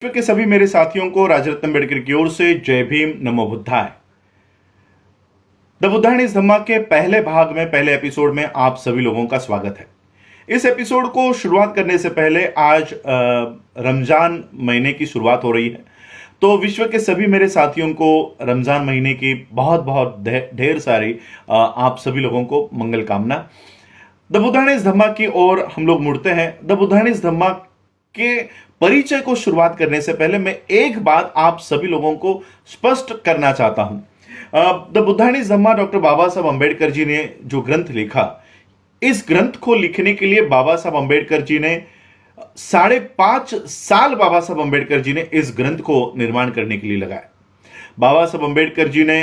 विश्व के सभी मेरे साथियों को राजरत्न अम्बेडकर की ओर से जय भीम, नमो बुद्धाय। द बुद्धायनीज धम्मा के पहले भाग में, पहले एपिसोड में आप सभी लोगों का स्वागत है। इस एपिसोड को शुरुआत करने से पहले आज रमजान महीने की शुरुआत हो रही है, तो विश्व के सभी मेरे साथियों को रमजान महीने की बहुत बहुत ढेर सारी आप सभी लोगों को मंगल कामना। द बुद्धायनीज धम्मा की ओर हम लोग मुड़ते हैं। द बुद्धायनीज धम्मा के परिचय को शुरुआत करने से पहले मैं एक बात आप सभी लोगों को स्पष्ट करना चाहता हूं। द बुद्धायनीज धम्मा डॉक्टर बाबा साहब अम्बेडकर जी ने जो ग्रंथ लिखा, इस ग्रंथ को लिखने के लिए बाबा साहब अम्बेडकर जी ने 5.5 साल बाबा साहब अम्बेडकर जी ने इस ग्रंथ को निर्माण करने के लिए लगाया। बाबा साहब अम्बेडकर जी ने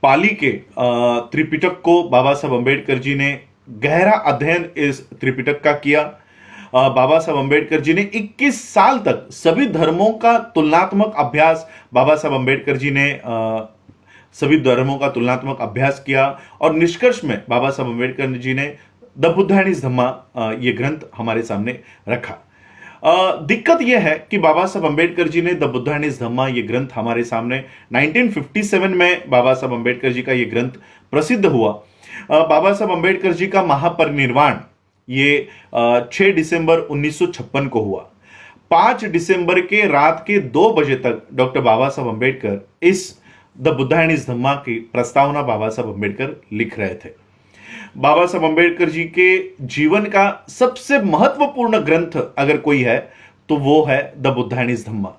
पाली के त्रिपिटक को बाबा साहब अम्बेडकर जी ने गहरा अध्ययन इस त्रिपिटक का किया। बाबा साहब अम्बेडकर जी ने 21 साल तक सभी धर्मों का तुलनात्मक अभ्यास बाबा साहब अम्बेडकर जी ने सभी धर्मों का तुलनात्मक अभ्यास किया और निष्कर्ष में बाबा साहब अम्बेडकर जी ने द बुद्धायनीज धम्मा ये ग्रंथ हमारे सामने रखा। दिक्कत यह है कि बाबा साहब अम्बेडकर जी ने द बुद्धायनीज धम्मा ये ग्रंथ हमारे सामने 1957 में बाबा साहब अम्बेडकर जी का ये ग्रंथ प्रसिद्ध हुआ। बाबा साहब अम्बेडकर जी का महापरिनिर्वाण ये 6 दिसंबर 1956 को हुआ। 5 दिसंबर के रात के 2 बजे तक डॉक्टर बाबा साहब अम्बेडकर इस द बुद्धायनीज धम्मा की प्रस्तावना बाबा साहब अम्बेडकर लिख रहे थे। बाबा साहब अम्बेडकर जी के जीवन का सबसे महत्वपूर्ण ग्रंथ अगर कोई है तो वो है द बुद्धायनीज धम्मा।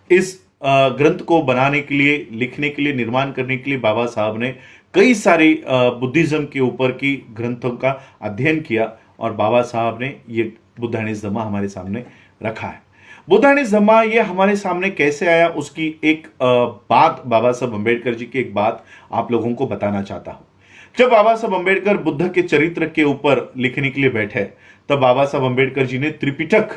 इस ग्रंथ को बनाने के लिए, लिखने के लिए, निर्माण करने के लिए बाबा साहब ने कई सारी बुद्धिज्म के ऊपर की ग्रंथों का अध्ययन किया और बाबा साहब ने ये बुद्धायनीज धम्मा हमारे सामने रखा है। बुद्धायनीज धम्मा ये हमारे सामने कैसे आया, उसकी एक बात, बाबा साहब अम्बेडकर जी की एक बात आप लोगों को बताना चाहता हूं। जब बाबा साहब अम्बेडकर बुद्ध के चरित्र के ऊपर लिखने के लिए बैठे, तब बाबा साहब अम्बेडकर जी ने त्रिपिटक,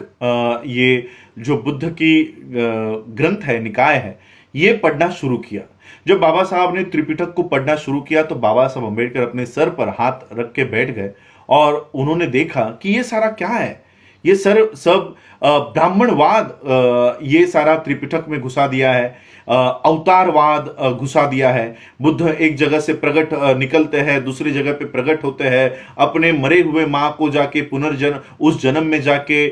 ये जो बुद्ध की ग्रंथ है, निकाय है, ये पढ़ना शुरू किया। जब बाबा साहब ने त्रिपिटक को पढ़ना शुरू किया तो बाबा साहब अम्बेडकर अपने सर पर हाथ रख के बैठ गए और उन्होंने देखा कि ये सारा क्या है। ये सब ब्राह्मणवाद ये सारा त्रिपिटक में घुसा दिया है, अवतारवाद घुसा दिया है। बुद्ध एक जगह से प्रकट निकलते हैं, दूसरी जगह पे प्रकट होते हैं, अपने मरे हुए माँ को जाके पुनर्जन्म, उस जन्म में जाके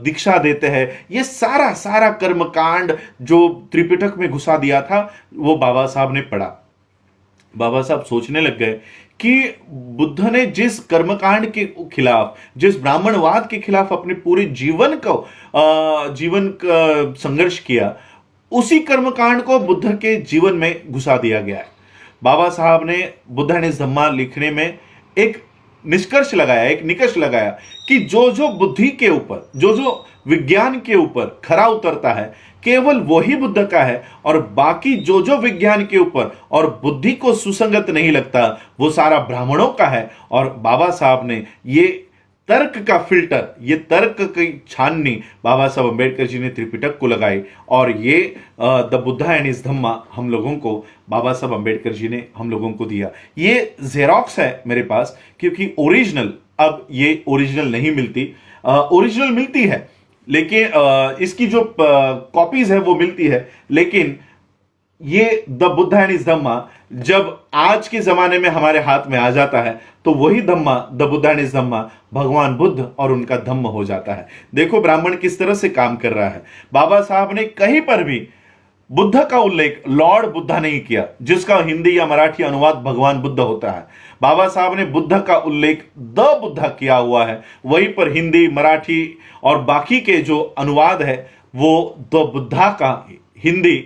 दीक्षा देते हैं। ये सारा कर्मकांड जो त्रिपिटक में घुसा दिया था वो बाबा साहब ने पढ़ा। बाबा साहब सोचने लग गए कि बुद्ध ने जिस कर्मकांड के खिलाफ, जिस ब्राह्मणवाद के खिलाफ अपने पूरे जीवन का संघर्ष किया, उसी कर्मकांड को बुद्ध के जीवन में घुसा दिया गया है। बाबा साहब ने बुद्धायनीज धम्मा लिखने में एक निष्कर्ष लगाया, एक निकष लगाया कि जो जो बुद्धि के ऊपर, जो जो विज्ञान के ऊपर खरा उतरता है, केवल वही बुद्ध का है, और बाकी जो जो विज्ञान के ऊपर और बुद्धि को सुसंगत नहीं लगता वो सारा ब्राह्मणों का है। और बाबा साहब ने ये तर्क का फिल्टर, ये तर्क की छाननी बाबा साहब अम्बेडकर जी ने त्रिपिटक को लगाई और ये द बुद्धायनीज धम्मा हम लोगों को बाबा साहब अम्बेडकर जी ने हम लोगों को दिया। ये जेरोक्स है मेरे पास, क्योंकि ओरिजिनल, अब ये ओरिजिनल नहीं मिलती, ओरिजिनल मिलती है लेकिन इसकी जो कॉपीज है वो मिलती है, लेकिन ये द बुद्धायनीज धम्मा जब आज के जमाने में हमारे हाथ में आ जाता है तो वही धम्मा, द बुद्धायनीज धम्मा, भगवान बुद्ध और उनका धम्म हो जाता है। देखो ब्राह्मण किस तरह से काम कर रहा है। बाबा साहब ने कहीं पर भी बुद्ध का उल्लेख लॉर्ड बुद्धा नहीं किया, जिसका हिंदी या मराठी अनुवाद भगवान बुद्ध होता है। बाबा साहब ने बुद्ध का उल्लेख द बुद्धा किया हुआ है, वहीं पर हिंदी, मराठी और बाकी के जो अनुवाद है वो द बुद्धा का हिंदी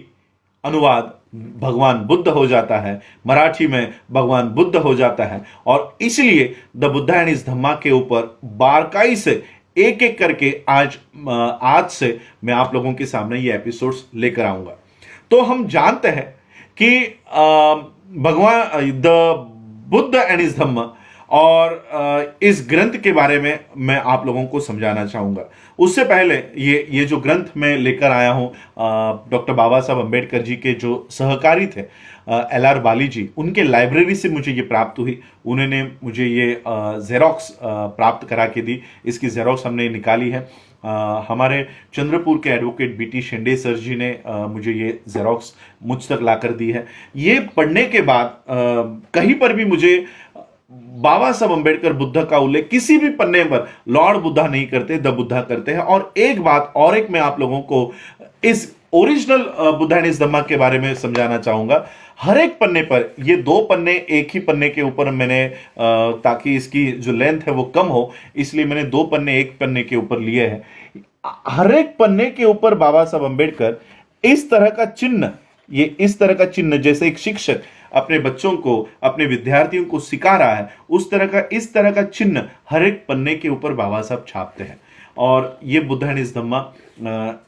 अनुवाद भगवान बुद्ध हो जाता है, मराठी में भगवान बुद्ध हो जाता है। और इसलिए द बुद्धायनीज धम्मा के ऊपर बारकाई से एक एक करके आज से मैं आप लोगों के सामने ये एपिसोड्स लेकर आऊंगा। तो हम जानते हैं कि भगवान द बुद्धायनीज धम्मा और इस ग्रंथ के बारे में मैं आप लोगों को समझाना चाहूंगा। उससे पहले ये जो ग्रंथ मैं लेकर आया हूं, डॉक्टर बाबा साहब अम्बेडकर जी के जो सहकारी थे LR बाली जी, उनके लाइब्रेरी से मुझे ये प्राप्त हुई। उन्होंने मुझे ये जेरोक्स प्राप्त करा के दी। इसकी जेरोक्स हमने निकाली है हमारे चंद्रपुर के एडवोकेट बीटी शेंडे सर जी ने मुझे ये जेरोक्स मुझ तक लाकर दी है। ये पढ़ने के बाद कहीं पर भी मुझे बाबा साहब अंबेडकर बुद्ध का उल्लेख किसी भी पन्ने पर लॉर्ड बुद्धा नहीं करते, द बुद्धा करते हैं। और एक बात और एक मैं आप लोगों को इस original Buddha and his Dhamma के बारे में समझाना चाहूंगा। हर एक पन्ने पर, ये 2 पन्ने एक ही पन्ने के ऊपर मैंने ताकि इसकी जो लेंथ है वो कम हो, इसलिए मैंने 2 पन्ने एक पन्ने के ऊपर लिए हैं। हर एक पन्ने के ऊपर बाबा साहब अंबेडकर इस तरह का चिन्ह, ये इस तरह का चिन्ह जैसे एक शिक्षक अपने बच्चों को, अपने विद्यार्थियों को सिखा रहा है, उस तरह का, इस तरह का चिन्ह हर एक पन्ने के ऊपर बाबा साहब छापते हैं। और ये बुद्धा एंड हिज धम्मा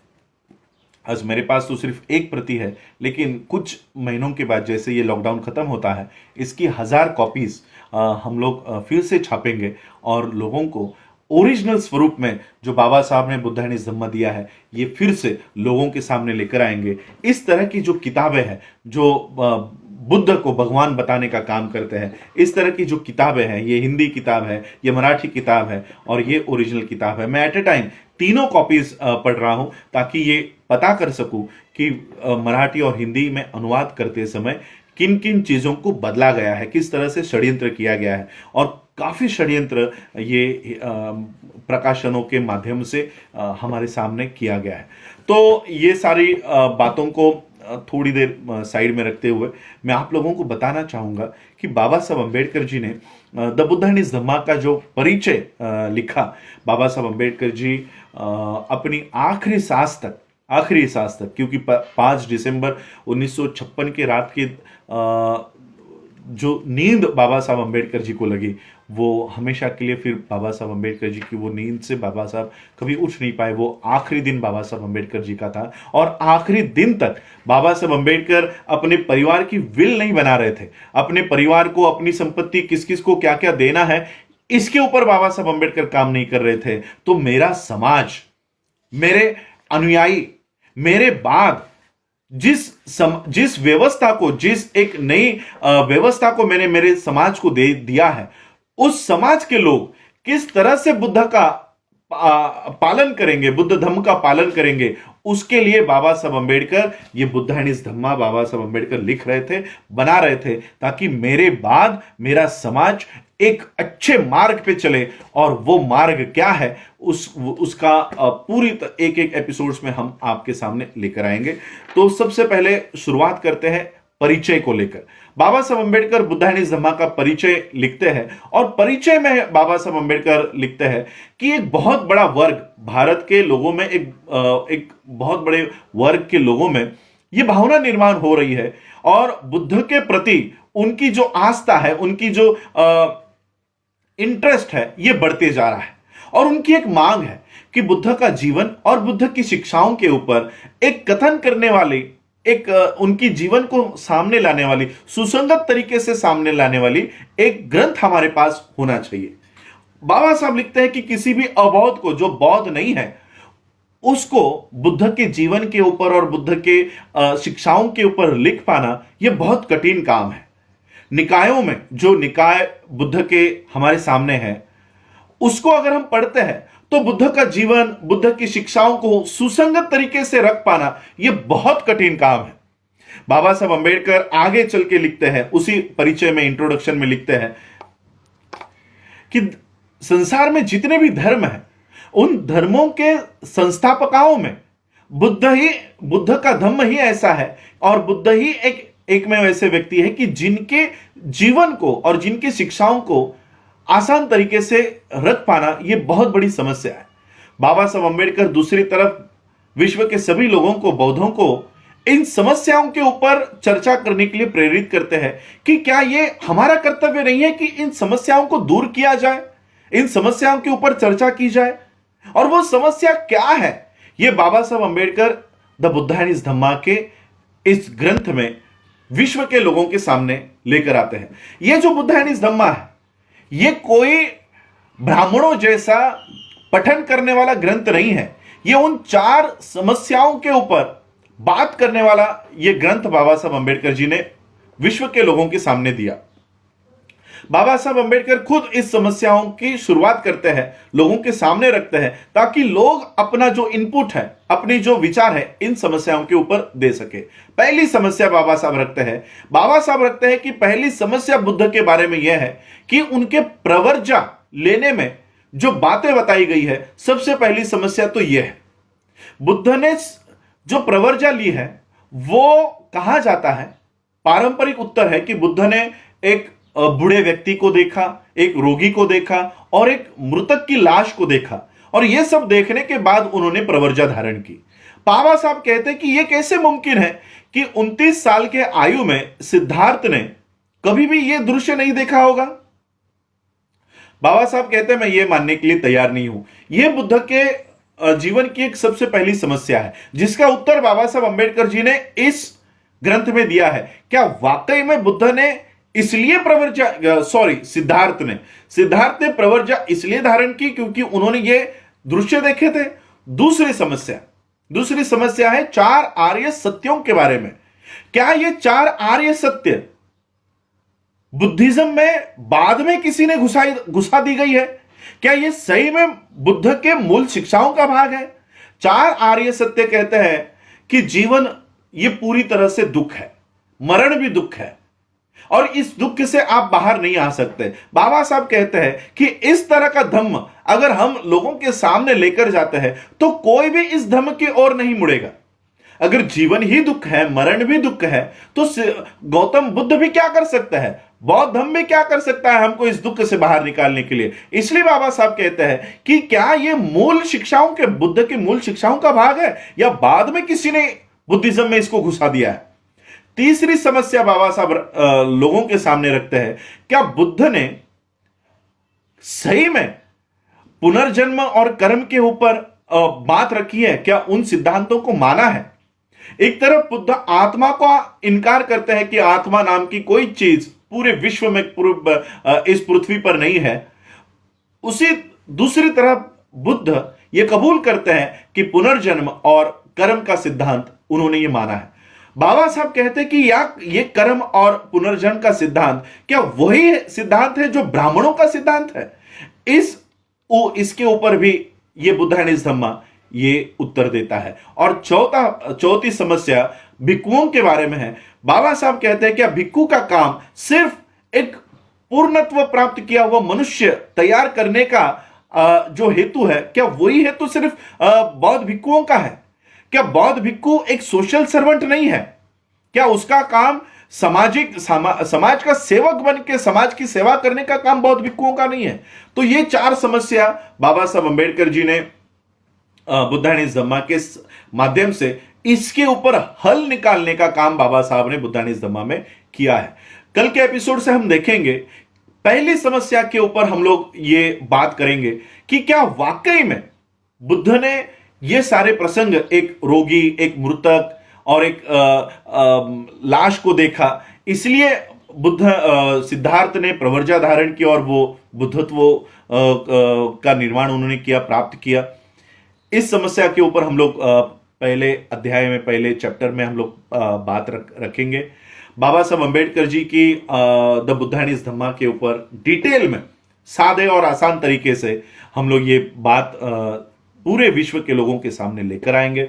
आज मेरे पास तो सिर्फ एक प्रति है, लेकिन कुछ महीनों के बाद जैसे ये लॉकडाउन खत्म होता है, इसकी 1000 कॉपीज हम लोग फिर से छापेंगे और लोगों को ओरिजिनल स्वरूप में जो बाबा साहब ने बुद्धा एंड हिज धम्मा दिया है, ये फिर से लोगों के सामने लेकर आएंगे। इस तरह की जो किताबें हैं जो बुद्ध को भगवान बताने का काम करते हैं, इस तरह की जो किताबें हैं, ये हिंदी किताब है, ये मराठी किताब है और ये ओरिजिनल किताब है, मैं एट ए टाइम तीनों कॉपीज पढ़ रहा हूं ताकि ये पता कर सकूं कि मराठी और हिंदी में अनुवाद करते समय किन किन चीजों को बदला गया है, किस तरह से षड्यंत्र किया गया है। और काफी षड्यंत्र ये प्रकाशनों के माध्यम से हमारे सामने किया गया है। तो ये सारी बातों को थोड़ी देर साइड में रखते हुए मैं आप लोगों को बताना चाहूंगा कि बाबा साहब अंबेडकर जी ने द बुद्धा एंड हिज धम्मा का जो परिचय लिखा, बाबा साहब अंबेडकर जी अपनी आखिरी सांस तक, क्योंकि 5 दिसंबर 1956 की रात की जो नींद बाबा साहब अंबेडकर जी को लगी, वो हमेशा के लिए फिर बाबा साहब अंबेडकर जी की वो नींद से बाबा साहब कभी उठ नहीं पाए। वो आखिरी दिन बाबा साहब अंबेडकर जी का था और आखिरी दिन तक बाबा साहब अंबेडकर अपने परिवार की विल नहीं बना रहे थे। अपने परिवार को, अपनी संपत्ति किस किस को क्या क्या देना है, इसके ऊपर बाबा साहब अंबेडकर काम नहीं कर रहे थे। तो मेरा समाज, मेरे अनुयायी, मेरे बाद जिस व्यवस्था को, जिस एक नई व्यवस्था को मैंने मेरे समाज को दे दिया है, उस समाज के लोग किस तरह से बुद्ध का पालन करेंगे, बुद्ध धम्म का पालन करेंगे, उसके लिए बाबा साहब अंबेडकर ये बुद्धा एंड हिज धम्मा बाबा साहब अंबेडकर लिख रहे थे, बना रहे थे, ताकि मेरे बाद मेरा समाज एक अच्छे मार्ग पे चले। और वो मार्ग क्या है, उसका पूरी एक एक एपिसोड्स में हम आपके सामने लेकर आएंगे। तो सबसे पहले शुरुआत करते हैं परिचय को लेकर। बाबा साहब अंबेडकर बुद्धा एंड हिज धम्मा का परिचय लिखते हैं और परिचय में बाबा साहब अंबेडकर लिखते हैं कि एक बहुत बड़ा वर्ग भारत के लोगों में, एक बहुत बड़े वर्ग के लोगों में यह भावना निर्माण हो रही है और बुद्ध के प्रति उनकी जो आस्था है, उनकी जो इंटरेस्ट है, यह बढ़ते जा रहा है। और उनकी एक मांग है कि बुद्ध का जीवन और बुद्ध की शिक्षाओं के ऊपर एक कथन करने वाली, एक उनकी जीवन को सामने लाने वाली, सुसंगत तरीके से सामने लाने वाली एक ग्रंथ हमारे पास होना चाहिए। बाबा साहब लिखते हैं कि किसी भी अबौद्ध को, जो बौद्ध नहीं है, उसको बुद्ध के जीवन के ऊपर और बुद्ध के शिक्षाओं के ऊपर लिख पाना यह बहुत कठिन काम है। निकायों में जो निकाय बुद्ध के हमारे सामने है, उसको अगर हम पढ़ते हैं तो बुद्ध का जीवन, बुद्ध की शिक्षाओं को सुसंगत तरीके से रख पाना यह बहुत कठिन काम है। बाबा साहब अंबेडकर आगे चल के लिखते हैं, उसी परिचय में, इंट्रोडक्शन में लिखते हैं कि संसार में जितने भी धर्म हैं, उन धर्मों के संस्थापकों में बुद्ध का धम्म ही ऐसा है और बुद्ध ही एक में वैसे व्यक्ति है कि जिनके जीवन को और जिनकी शिक्षाओं को आसान तरीके से रख पाना यह बहुत बड़ी समस्या है। बाबा साहब अंबेडकर दूसरी तरफ विश्व के सभी लोगों को, बौद्धों को, इन समस्याओं के ऊपर चर्चा करने के लिए प्रेरित करते हैं कि क्या यह हमारा कर्तव्य नहीं है कि इन समस्याओं को दूर किया जाए, इन समस्याओं के ऊपर चर्चा की जाए। और वो समस्या क्या है, यह Baba Saheb Ambedkar the Buddha and his Dhamma के इस ग्रंथ में विश्व के लोगों के सामने लेकर आते हैं। यह जो बुद्धा एंड हिज धम्मा है, यह कोई ब्राह्मणों जैसा पठन करने वाला ग्रंथ नहीं है। यह उन 4 समस्याओं के ऊपर बात करने वाला यह ग्रंथ बाबा साहब अंबेडकर जी ने विश्व के लोगों के सामने दिया। बाबा साहब अंबेडकर खुद इस समस्याओं की शुरुआत करते हैं, लोगों के सामने रखते हैं, ताकि लोग अपना जो इनपुट है, अपनी जो विचार है, इन समस्याओं के ऊपर दे सके। पहली समस्या बाबा साहब रखते हैं कि पहली समस्या बुद्ध के बारे में यह है कि उनके प्रवर्जा लेने में जो बातें बताई गई है, सबसे पहली समस्या तो यह है, बुद्ध ने जो प्रवर्जा ली है वो कहा जाता है, पारंपरिक उत्तर है कि बुद्ध ने एक बूढ़े व्यक्ति को देखा, एक रोगी को देखा और एक मृतक की लाश को देखा, और यह सब देखने के बाद उन्होंने प्रवर्जा धारण की। बाबा साहब कहते हैं कि यह कैसे मुमकिन है कि 29 साल के आयु में सिद्धार्थ ने कभी भी यह दृश्य नहीं देखा होगा। बाबा साहब कहते हैं मैं यह मानने के लिए तैयार नहीं हूं। यह बुद्ध के जीवन की एक सबसे पहली समस्या है, जिसका उत्तर बाबा साहब अंबेडकर जी ने इस ग्रंथ में दिया है। क्या वाकई में बुद्ध ने इसलिए सिद्धार्थ ने प्रवर्जा इसलिए धारण की क्योंकि उन्होंने ये दृश्य देखे थे? दूसरी समस्या है 4 आर्य सत्यों के बारे में। क्या ये 4 आर्य सत्य बुद्धिज्म में बाद में किसी ने घुसा दी गई है? क्या ये सही में बुद्ध के मूल शिक्षाओं का भाग है? 4 आर्य सत्य कहते हैं कि जीवन ये पूरी तरह से दुख है, मरण भी दुख है, और इस दुख से आप बाहर नहीं आ सकते। बाबा साहब कहते हैं कि इस तरह का धम्म अगर हम लोगों के सामने लेकर जाते हैं तो कोई भी इस धम्म की ओर नहीं मुड़ेगा। अगर जीवन ही दुख है, मरण भी दुख है, तो गौतम बुद्ध भी क्या कर सकता है, बौद्ध धम्म भी क्या कर सकता है हमको इस दुख से बाहर निकालने के लिए? इसलिए बाबा साहब कहते हैं कि क्या यह मूल शिक्षाओं के, बुद्ध की मूल शिक्षाओं का भाग है या बाद में किसी ने बुद्धिज्म में इसको घुसा दिया है? तीसरी समस्या बाबा साहब लोगों के सामने रखते हैं, क्या बुद्ध ने सही में पुनर्जन्म और कर्म के ऊपर बात रखी है? क्या उन सिद्धांतों को माना है? एक तरफ बुद्ध आत्मा का इनकार करते हैं कि आत्मा नाम की कोई चीज पूरे विश्व में, इस पृथ्वी पर नहीं है। उसी दूसरी तरफ बुद्ध यह कबूल करते हैं कि पुनर्जन्म और कर्म का सिद्धांत उन्होंने ये माना है। बाबा साहब कहते हैं कि ये कर्म और पुनर्जन्म का सिद्धांत क्या वही सिद्धांत है जो ब्राह्मणों का सिद्धांत है? इसके ऊपर भी ये बुद्धानिस धम्मा ये उत्तर देता है। और चौथी समस्या भिक्षुओं के बारे में है। बाबा साहब कहते हैं क्या भिक्षु का काम सिर्फ एक पूर्णत्व प्राप्त किया हुआ मनुष्य तैयार करने का जो हेतु है, क्या वही हेतु सिर्फ बौद्ध भिक्षुओं का है? क्या बौद्ध भिक्षु एक सोशल सर्वेंट नहीं है? क्या उसका काम समाज का सेवक बन के समाज की सेवा करने का काम बौद्ध भिक्षुओं का नहीं है? तो ये 4 समस्या बाबा साहब अंबेडकर जी ने बुद्धानिस धम्मा के माध्यम से इसके ऊपर हल निकालने का काम बाबा साहब ने बुद्धानिस धम्मा में किया है। कल के एपिसोड से हम देखेंगे, पहली समस्या के ऊपर हम लोग ये बात करेंगे कि क्या वाकई में बुद्ध ने ये सारे प्रसंग, एक रोगी, एक मृतक और एक लाश को देखा, इसलिए सिद्धार्थ ने प्रवर्जा धारण की और वो बुद्धत्व का निर्माण उन्होंने किया, प्राप्त किया। इस समस्या के ऊपर हम लोग पहले अध्याय में, पहले चैप्टर में हम लोग बात रखेंगे। बाबा साहब अंबेडकर जी की द बुद्धानिस धम्मा के ऊपर डिटेल में, सादे और आसान तरीके से हम लोग ये बात पूरे विश्व के लोगों के सामने लेकर आएंगे।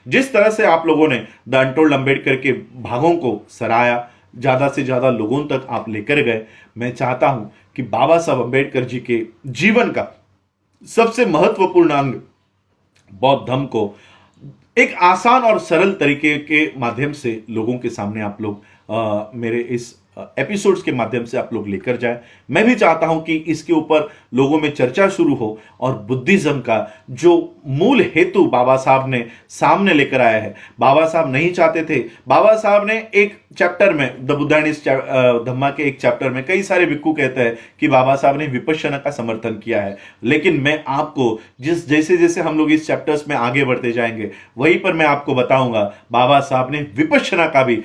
जिस तरह से आप लोगों ने द अनटोल्ड अंबेडकर के भागों को सराहा, ज्यादा से ज्यादा लोगों तक आप लेकर गए, मैं चाहता हूं कि बाबा साहब अंबेडकर जी के जीवन का सबसे महत्वपूर्ण अंग बौद्ध धम्म को एक आसान और सरल तरीके के माध्यम से लोगों के सामने आप लोग मेरे इस एपिसोड्स के माध्यम से आप लोग लेकर जाए। मैं भी चाहता हूं कि इसके ऊपर लोगों में चर्चा शुरू हो और बुद्धिज्म का जो मूल हेतु बाबा साहब ने सामने लेकर आया है, बाबा साहब नहीं चाहते थे। बाबा साहब ने एक चैप्टर में, द बुद्धानिस धम्मा के एक चैप्टर में, कई सारे भिक्षु कहते हैं कि बाबा साहब ने विपश्यना का समर्थन किया है, लेकिन मैं आपको जैसे जैसे हम लोग इस चैप्टर्स में आगे बढ़ते जाएंगे, वहीं पर मैं आपको बताऊंगा बाबा साहब ने विपश्यना का भी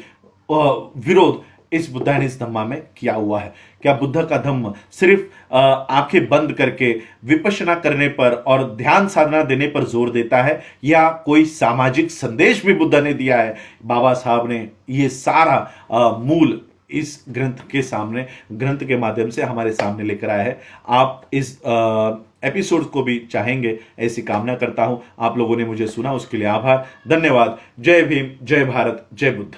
विरोध इस बुद्धानिस धम्मा में किया हुआ है। क्या बुद्ध का धम्म सिर्फ आंखें बंद करके विपश्यना करने पर और ध्यान साधना देने पर जोर देता है, या कोई सामाजिक संदेश भी बुद्ध ने दिया है? बाबा साहब ने ये सारा मूल इस ग्रंथ के माध्यम से हमारे सामने लेकर आया है। आप इस एपिसोड को भी चाहेंगे, ऐसी कामना करता हूं। आप लोगों ने मुझे सुना, उसके लिए आभार, धन्यवाद। जय भीम, जय भारत, जय बुद्ध।